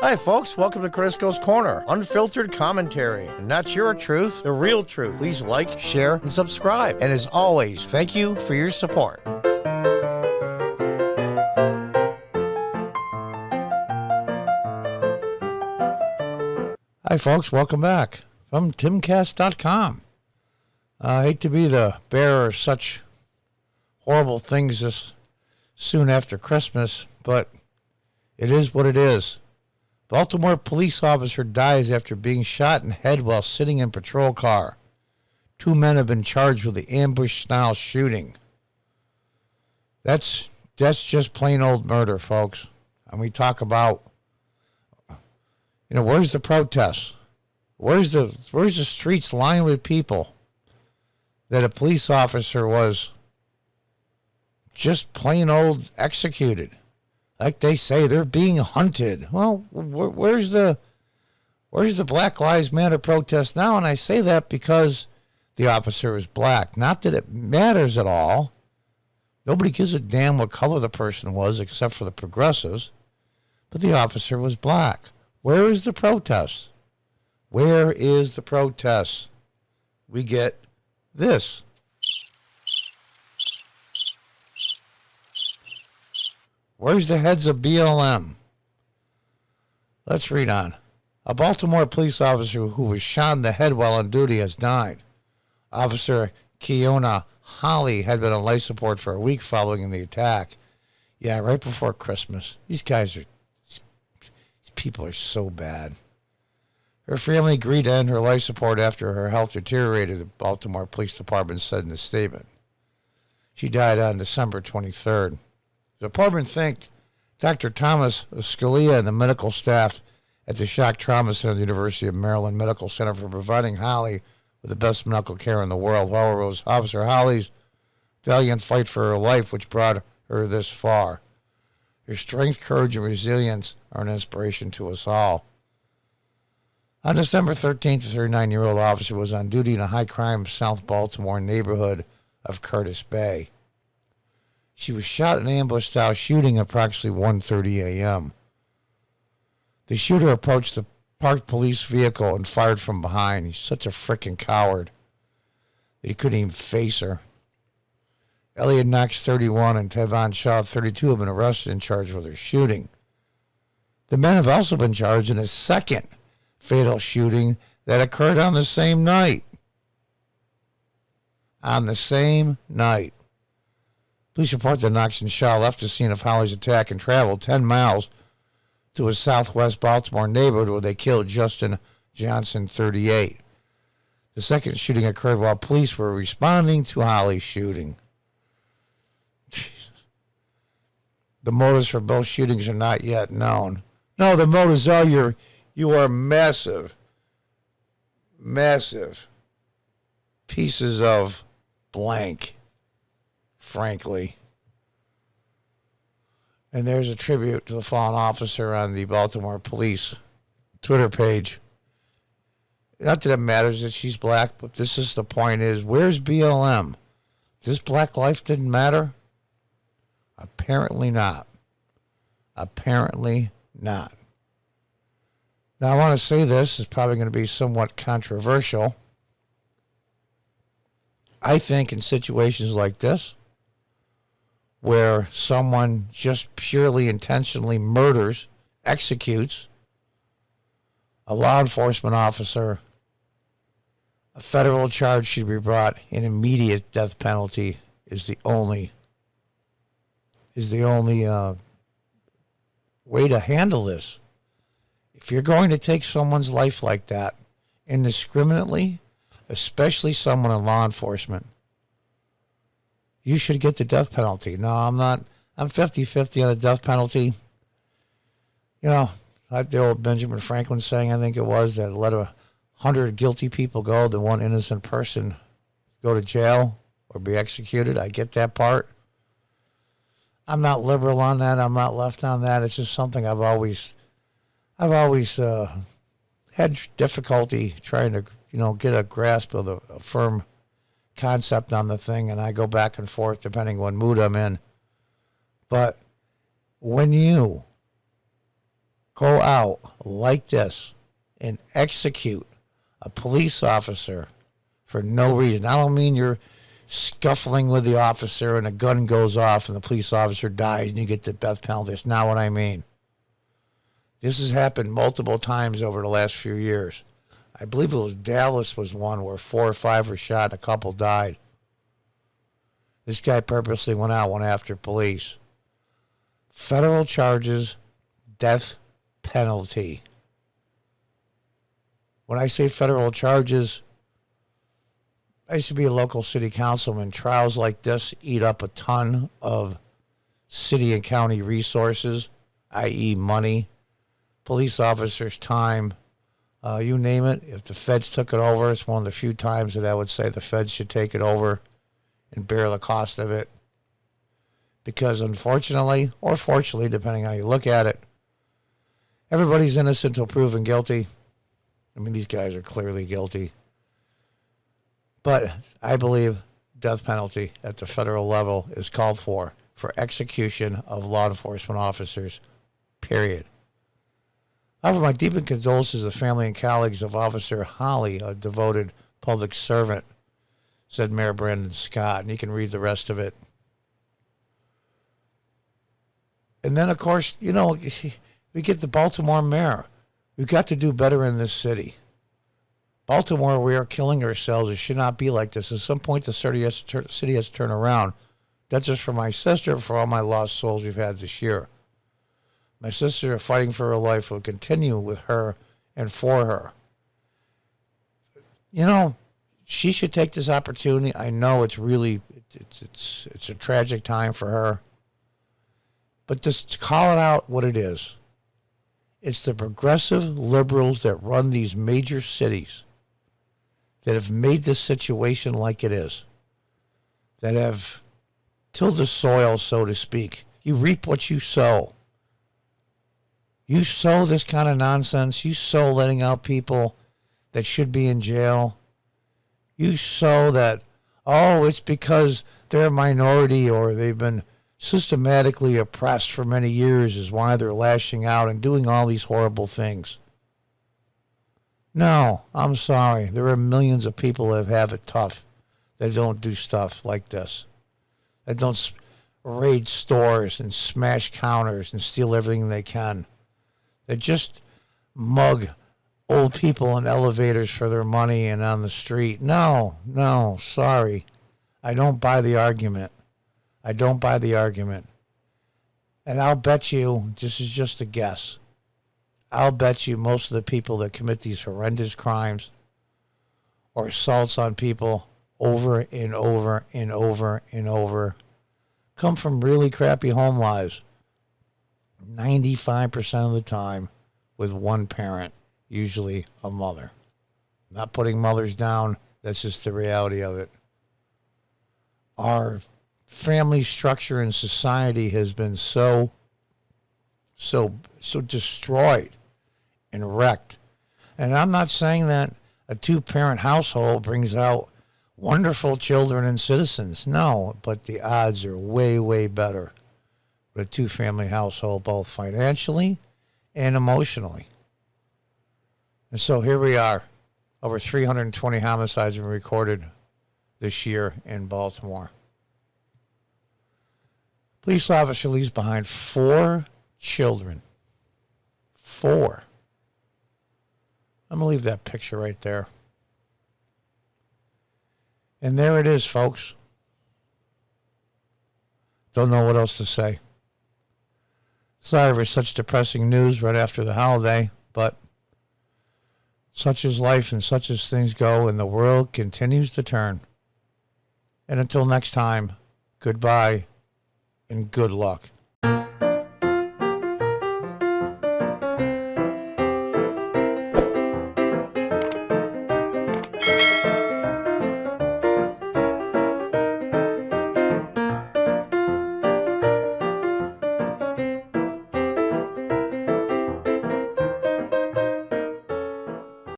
Hi, folks. Welcome to Crisco's Corner. Unfiltered commentary. And not your truth, the real truth. Please like, share, and subscribe. And as always, thank you for your support. Hi, folks. Welcome back from timcast.com. I hate to be the bearer of such horrible things this soon after Christmas, but it is what it is. Baltimore police officer dies after being shot in the head while sitting in patrol car. 2 men have been charged with the ambush-style shooting. That's just plain old murder, folks. And we talk about, where's the protests? Where's the streets lined with people that a police officer was just plain old executed? Like they say, they're being hunted. Well, where's the Black Lives Matter protest now? And I say that because the officer was black. Not that it matters at all. Nobody gives a damn what color the person was except for the progressives. But the officer was black. Where is the protest? Where is the protest? We get this. Where's the heads of BLM? Let's read on. A Baltimore police officer who was shot in the head while on duty has died. Officer Kiona Holly had been on life support for a week following the attack. Yeah, right before Christmas. These people are so bad. Her family agreed to end her life support after her health deteriorated, the Baltimore Police Department said in a statement. She died on December 23rd. The department thanked Dr. Thomas Scalia and the medical staff at the Shock Trauma Center of the University of Maryland Medical Center for providing Holly with the best medical care in the world. However, it was Officer Holly's valiant fight for her life which brought her this far. Her strength, courage, and resilience are an inspiration to us all. On December 13th, the 39-year-old officer was on duty in a high-crime South Baltimore neighborhood of Curtis Bay. She was shot in an ambush-style shooting at approximately 1:30 a.m. The shooter approached the parked police vehicle and fired from behind. He's such a frickin' coward that he couldn't even face her. Elliot Knox, 31, and Tevon Shaw, 32, have been arrested and charged with her shooting. The men have also been charged in a second fatal shooting that occurred on the same night. On the same night. Police report that Knox and Shaw left the scene of Holly's attack and traveled 10 miles to a southwest Baltimore neighborhood where they killed Justin Johnson, 38. The second shooting occurred while police were responding to Holly's shooting. Jesus. The motives for both shootings are not yet known. No, the motives are you are massive pieces of blank. Frankly. And there's a tribute to the fallen officer on the Baltimore Police Twitter page. Not that it matters that she's black, but this is the point is, where's BLM? This black life didn't matter? Apparently not. Apparently not. Now, I want to say this is probably going to be somewhat controversial. I think in situations like this, where someone just purely intentionally murders, executes a law enforcement officer, a federal charge should be brought. An immediate death penalty is the only way to handle this. If you're going to take someone's life like that indiscriminately, especially someone in law enforcement, you should get the death penalty. No, I'm not. I'm 50-50 on the death penalty. Like the old Benjamin Franklin saying, I think it was, that let 100 guilty people go, then one innocent person go to jail or be executed. I get that part. I'm not liberal on that. I'm not left on that. It's just something I've always had difficulty trying to, get a grasp of a firm concept on the thing, and I go back and forth depending what mood I'm in. But when you go out like this and execute a police officer for no reason. I don't mean you're scuffling with the officer and a gun goes off and the police officer dies and you get the death penalty. That's not what I mean. This has happened multiple times over the last few years. I believe it was Dallas was one where 4 or 5 were shot and a couple died. This guy purposely went after police. Federal charges, death penalty. When I say federal charges, I used to be a local city councilman. Trials like this eat up a ton of city and county resources, i.e. money, police officers' time, you name it. If the feds took it over, it's one of the few times that I would say the feds should take it over and bear the cost of it. Because unfortunately, or fortunately, depending how you look at it, everybody's innocent until proven guilty. I mean, these guys are clearly guilty. But I believe death penalty at the federal level is called for execution of law enforcement officers, period. I offer my deepest condolences to the family and colleagues of Officer Holly, a devoted public servant, said Mayor Brandon Scott, and you can read the rest of it. And then, of course, you know, we get the Baltimore mayor. We've got to do better in this city. Baltimore, we are killing ourselves. It should not be like this. At some point, the city has to turn around. That's just for my sister, for all my lost souls we've had this year. My sister, fighting for her life, will continue with her and for her. You know, she should take this opportunity. I know it's really, it's a tragic time for her. But just call it out what it is. It's the progressive liberals that run these major cities that have made this situation like it is, that have tilled the soil, so to speak. You reap what you sow. You sow this kind of nonsense. You sow letting out people that should be in jail. You sow that, oh, it's because they're a minority or they've been systematically oppressed for many years is why they're lashing out and doing all these horrible things. No, I'm sorry. There are millions of people that have it tough that don't do stuff like this, that don't raid stores and smash counters and steal everything they can, that just mug old people in elevators for their money and on the street. No, sorry. I don't buy the argument. I don't buy the argument. And I'll bet you, this is just a guess, I'll bet you most of the people that commit these horrendous crimes or assaults on people over and over and over and over come from really crappy home lives. 95% of the time with one parent, usually a mother. I'm not putting mothers down. That's just the reality of it. Our family structure in society has been so destroyed and wrecked. And I'm not saying that a 2-parent household brings out wonderful children and citizens. No, but the odds are way, way better with a 2-family household, both financially and emotionally. And so here we are. Over 320 homicides have been recorded this year in Baltimore. Police officer leaves behind 4 children. 4. I'm going to leave that picture right there. And there it is, folks. Don't know what else to say. Sorry for such depressing news right after the holiday, but such is life and such as things go, and the world continues to turn. And until next time, goodbye and good luck.